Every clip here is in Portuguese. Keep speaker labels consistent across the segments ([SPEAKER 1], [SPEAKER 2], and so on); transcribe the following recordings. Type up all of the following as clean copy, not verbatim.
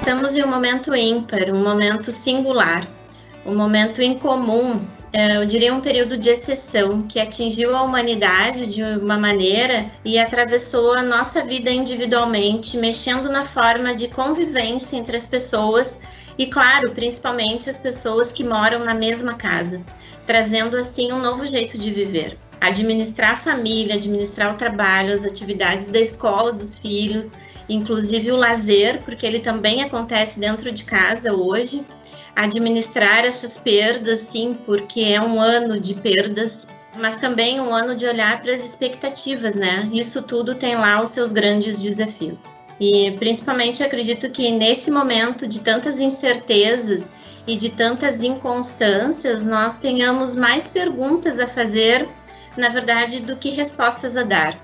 [SPEAKER 1] Estamos em um momento ímpar, um momento singular, um momento incomum, eu diria um período de exceção que atingiu a humanidade de uma maneira e atravessou a nossa vida individualmente, mexendo na forma de convivência entre as pessoas e, claro, principalmente as pessoas que moram na mesma casa, trazendo assim um novo jeito de viver. Administrar a família, administrar o trabalho, as atividades da escola dos filhos, inclusive o lazer, porque ele também acontece dentro de casa hoje. Administrar essas perdas, sim, porque é um ano de perdas, mas também um ano de olhar para as expectativas, né? Isso tudo tem lá os seus grandes desafios. E principalmente acredito que nesse momento de tantas incertezas e de tantas inconstâncias, nós tenhamos mais perguntas a fazer, na verdade, do que respostas a dar.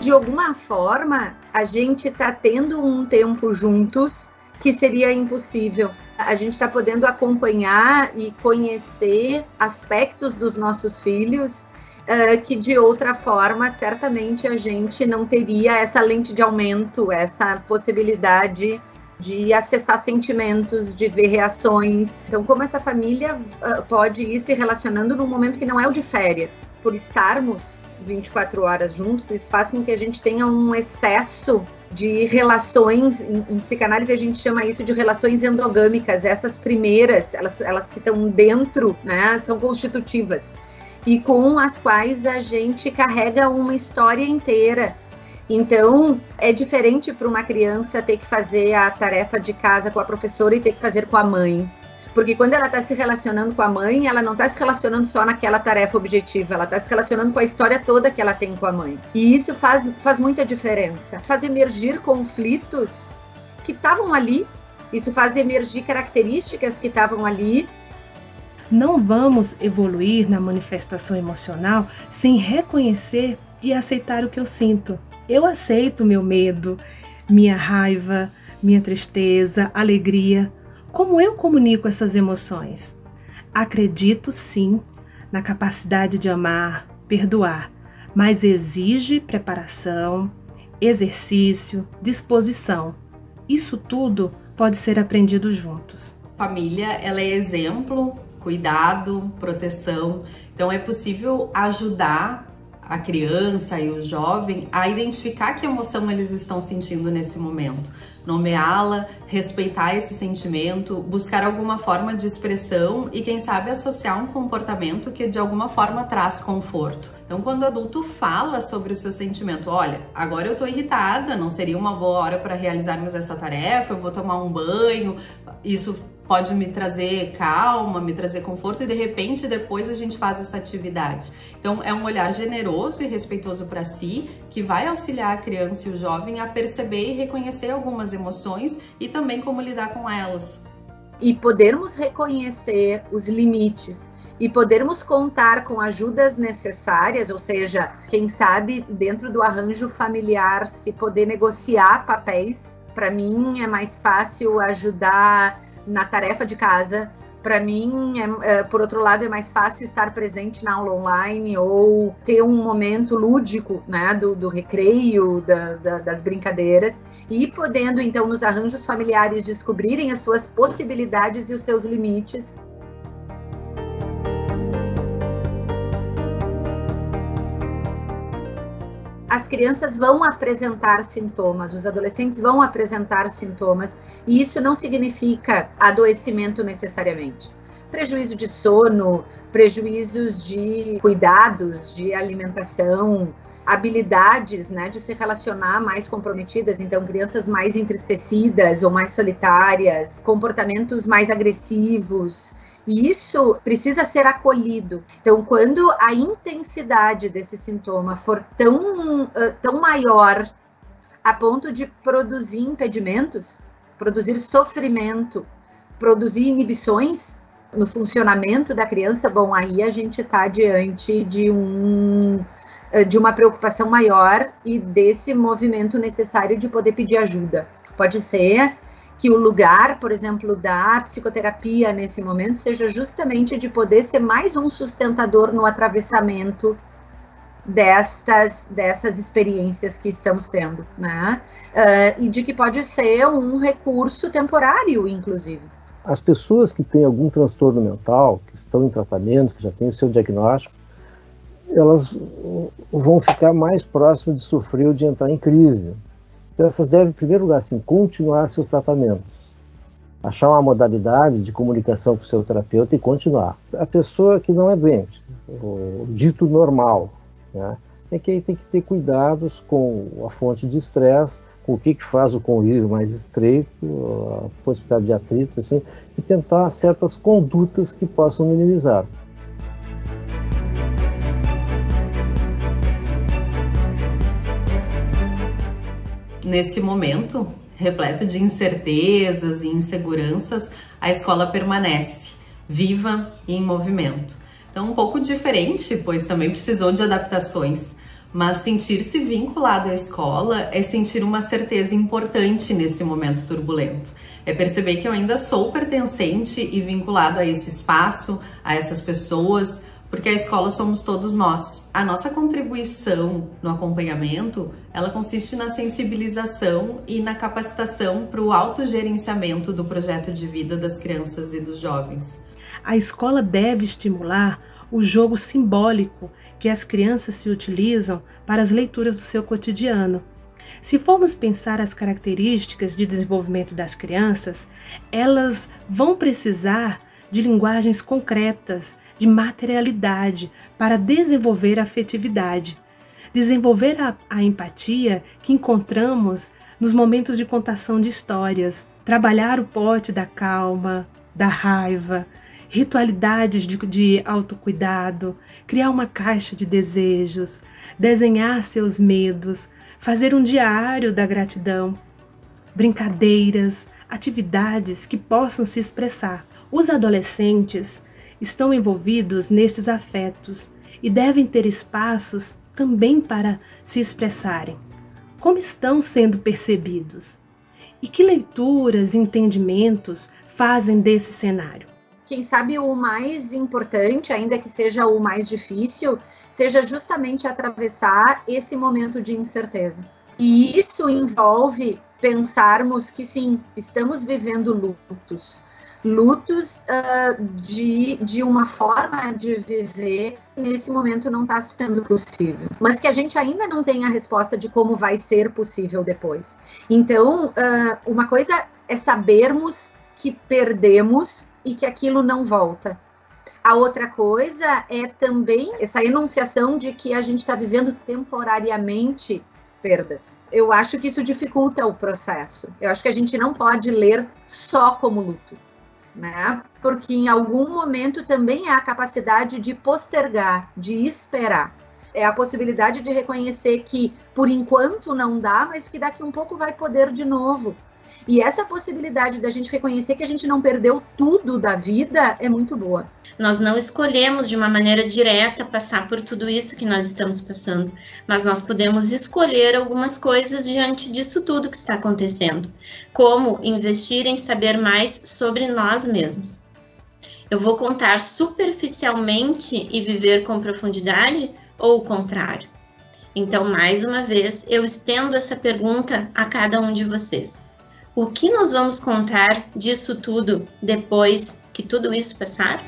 [SPEAKER 2] De alguma forma, a gente está tendo um tempo juntos que seria impossível. A gente está podendo acompanhar e conhecer aspectos dos nossos filhos que de outra forma, certamente a gente não teria essa lente de aumento, essa possibilidade de acessar sentimentos, de ver reações. Então, como essa família pode ir se relacionando num momento que não é o de férias, por estarmos 24 horas juntos, isso faz com que a gente tenha um excesso de relações, em psicanálise a gente chama isso de relações endogâmicas, essas primeiras, elas que estão dentro, né, são constitutivas, e com as quais a gente carrega uma história inteira. Então, é diferente para uma criança ter que fazer a tarefa de casa com a professora e ter que fazer com a mãe. Porque quando ela está se relacionando com a mãe, ela não está se relacionando só naquela tarefa objetiva, ela está se relacionando com a história toda que ela tem com a mãe. E isso faz muita diferença. Faz emergir conflitos que estavam ali, isso faz emergir características que estavam ali.
[SPEAKER 3] Não vamos evoluir na manifestação emocional sem reconhecer e aceitar o que eu sinto. Eu aceito meu medo, minha raiva, minha tristeza, alegria. Como eu comunico essas emoções? Acredito sim na capacidade de amar, perdoar, mas exige preparação, exercício, disposição. Isso tudo pode ser aprendido juntos.
[SPEAKER 4] Família, ela é exemplo, cuidado, proteção. Então é possível ajudar a criança e o jovem a identificar que emoção eles estão sentindo nesse momento, nomeá-la, respeitar esse sentimento, buscar alguma forma de expressão e quem sabe associar um comportamento que de alguma forma traz conforto. Então quando o adulto fala sobre o seu sentimento, olha, agora eu tô irritada, não seria uma boa hora para realizarmos essa tarefa, eu vou tomar um banho, isso pode me trazer calma, me trazer conforto e de repente depois a gente faz essa atividade. Então é um olhar generoso e respeitoso para si que vai auxiliar a criança e o jovem a perceber e reconhecer algumas emoções e também como lidar com elas.
[SPEAKER 2] E podermos reconhecer os limites e podermos contar com ajudas necessárias, ou seja, quem sabe dentro do arranjo familiar se poder negociar papéis. Para mim é mais fácil ajudar na tarefa de casa, para mim, por outro lado, é mais fácil estar presente na aula online ou ter um momento lúdico, né, do recreio, das brincadeiras, e podendo, então, nos arranjos familiares descobrirem as suas possibilidades e os seus limites. As crianças vão apresentar sintomas, os adolescentes vão apresentar sintomas, e isso não significa adoecimento necessariamente. Prejuízo de sono, prejuízos de cuidados, de alimentação, habilidades, né, de se relacionar mais comprometidas, então crianças mais entristecidas ou mais solitárias, comportamentos mais agressivos. E isso precisa ser acolhido. Então, quando a intensidade desse sintoma for tão maior a ponto de produzir impedimentos, produzir sofrimento, produzir inibições no funcionamento da criança, bom, aí a gente está diante de uma preocupação maior e desse movimento necessário de poder pedir ajuda. Pode ser que o lugar, por exemplo, da psicoterapia nesse momento seja justamente de poder ser mais um sustentador no atravessamento dessas experiências que estamos tendo, né? E de que pode ser um recurso temporário, inclusive.
[SPEAKER 5] As pessoas que têm algum transtorno mental, que estão em tratamento, que já têm o seu diagnóstico, elas vão ficar mais próximas de sofrer ou de entrar em crise. Então, essas devem, em primeiro lugar, assim, continuar seus tratamentos. Achar uma modalidade de comunicação com o seu terapeuta e continuar. A pessoa que não é doente, o dito normal, né, é que tem que ter cuidados com a fonte de estresse, com o que faz o convívio mais estreito, a possibilidade de atritos, assim, e tentar certas condutas que possam minimizar.
[SPEAKER 4] Nesse momento, repleto de incertezas e inseguranças, a escola permanece viva e em movimento. Então, um pouco diferente, pois também precisou de adaptações, mas sentir-se vinculado à escola é sentir uma certeza importante nesse momento turbulento. É perceber que eu ainda sou pertencente e vinculado a esse espaço, a essas pessoas, porque a escola somos todos nós. A nossa contribuição no acompanhamento, ela consiste na sensibilização e na capacitação para o autogerenciamento do projeto de vida das crianças e dos jovens.
[SPEAKER 3] A escola deve estimular o jogo simbólico que as crianças se utilizam para as leituras do seu cotidiano. Se formos pensar as características de desenvolvimento das crianças, elas vão precisar de linguagens concretas, de materialidade, para desenvolver a afetividade, desenvolver a empatia que encontramos nos momentos de contação de histórias, trabalhar o pote da calma, da raiva, ritualidades de autocuidado, criar uma caixa de desejos, desenhar seus medos, fazer um diário da gratidão, brincadeiras, atividades que possam se expressar. Os adolescentes estão envolvidos nestes afetos e devem ter espaços também para se expressarem. Como estão sendo percebidos? E que leituras e entendimentos fazem desse cenário?
[SPEAKER 2] Quem sabe o mais importante, ainda que seja o mais difícil, seja justamente atravessar esse momento de incerteza. E isso envolve pensarmos que sim, estamos vivendo lutos de uma forma de viver nesse momento não está sendo possível, mas que a gente ainda não tem a resposta de como vai ser possível depois. Então, uma coisa é sabermos que perdemos e que aquilo não volta. A outra coisa é também essa enunciação de que a gente está vivendo temporariamente perdas. Eu acho que isso dificulta o processo. Eu acho que a gente não pode ler só como luto, né? Porque em algum momento também há a capacidade de postergar, de esperar. É a possibilidade de reconhecer que por enquanto não dá, mas que daqui um pouco vai poder de novo. E essa possibilidade da gente reconhecer que a gente não perdeu tudo da vida é muito boa.
[SPEAKER 1] Nós não escolhemos de uma maneira direta passar por tudo isso que nós estamos passando, mas nós podemos escolher algumas coisas diante disso tudo que está acontecendo, como investir em saber mais sobre nós mesmos. Eu vou contar superficialmente e viver com profundidade ou o contrário? Então, mais uma vez, eu estendo essa pergunta a cada um de vocês. O que nós vamos contar disso tudo depois que tudo isso passar?